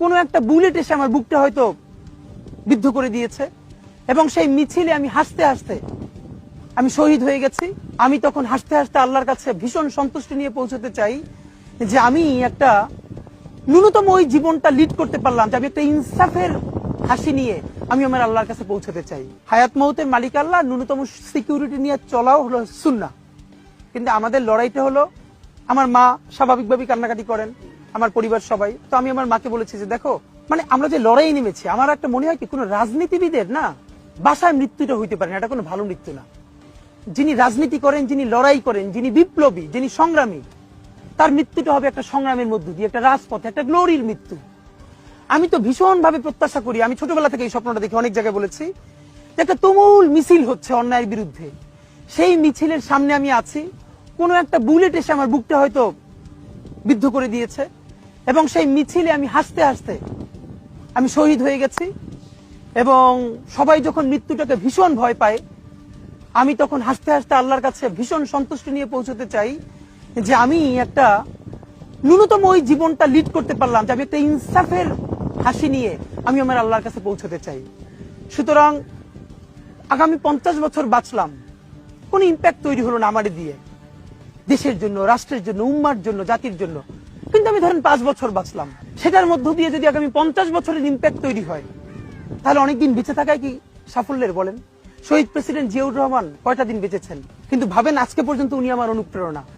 কোনো একটা বুলেট এসে আমার বুকটা হয়তো বিদ্ধ করে দিয়েছে এবং সেই মিছিলে আমি হাসতে হাসতে আমি শহীদ হয়ে গেছি। আমি তখন হাসতে হাসতে আল্লাহর কাছে ভীষণ সন্তুষ্টি নিয়ে পৌঁছতে চাই যে আমি একটা ন্যূনতম ওই জীবনটা লিড করতে পারলাম, যে আমি একটা ইনসাফের হাসি নিয়ে আমি আমার আল্লাহর কাছে পৌঁছতে চাই। হায়াত মৌতের মালিক আল্লাহ, ন্যূনতম সিকিউরিটি নিয়ে চলাও হলো সুন্নাহ। কিন্তু আমাদের লড়াইটা হলো, আমার মা স্বাভাবিকভাবেই কান্নাকাটি করেন, আমার পরিবার সবাই। তো আমি আমার মাকে বলেছি যে দেখো, মানে আমরা যে লড়াই নেমেছি, আমার একটা মনে হয় কি কোনো রাজনীতিবিদের না বাসায় মৃত্যুটা হইতে পারে না, এটা কোনো ভালো মৃত্যু না। যিনি রাজনীতি করেন, যিনি লড়াই করেন, যিনি বিপ্লবী, যিনি সংগ্রামী, তার মৃত্যুটা হবে একটা সংগ্রামের মধ্য দিয়ে, একটা রাজপথে, একটা গ্লোরির মৃত্যু। আমি তো ভীষণ ভাবে প্রত্যাশা করি, আমি ছোটবেলা থেকে এই স্বপ্নটা দেখি, অনেক জায়গায় বলেছি, যে একটা তুমুল মিছিল হচ্ছে অন্যায়ের বিরুদ্ধে, সেই মিছিলের সামনে আমি আছি, কোনো একটা বুলেট এসে আমার বুকটা হয়তো বিদ্ধ করে দিয়েছে এবং সেই মিছিলে আমি হাসতে হাসতে আমি শহীদ হয়ে গেছি। এবং সবাই যখন মৃত্যুটাকে ভীষণ ভয় পায়, আমি তখন হাসতে হাসতে আল্লাহর কাছে ভীষণ সন্তুষ্টি নিয়ে পৌঁছতে চাই যে আমি একটা ন্যূনতম ওই জীবনটা লিড করতে পারলাম, যে আমি একটা ইনসাফের হাসি নিয়ে আমি আমার আল্লাহর কাছে পৌঁছতে চাই। সুতরাং আগামী 50 বছর বাঁচলাম, কোন ইম্প্যাক্ট তৈরি হলো না আমারে দিয়ে, দেশের জন্য, রাষ্ট্রের জন্য, উম্মার জন্য, জাতির জন্য। কিন্তু আমি ধরেন 5 বছর বাঁচলাম, সেটার মধ্য দিয়ে যদি আগামী 50 বছরের ইম্প্যাক্ট তৈরি হয়, তাহলে অনেকদিন বেঁচে থাকায় কি সাফল্যের বলেন? শহীদ প্রেসিডেন্ট জিয়াউর রহমান কয়টা দিন বেঁচেছেন, কিন্তু ভাবেন আজকে পর্যন্ত উনি আমার অনুপ্রেরণা।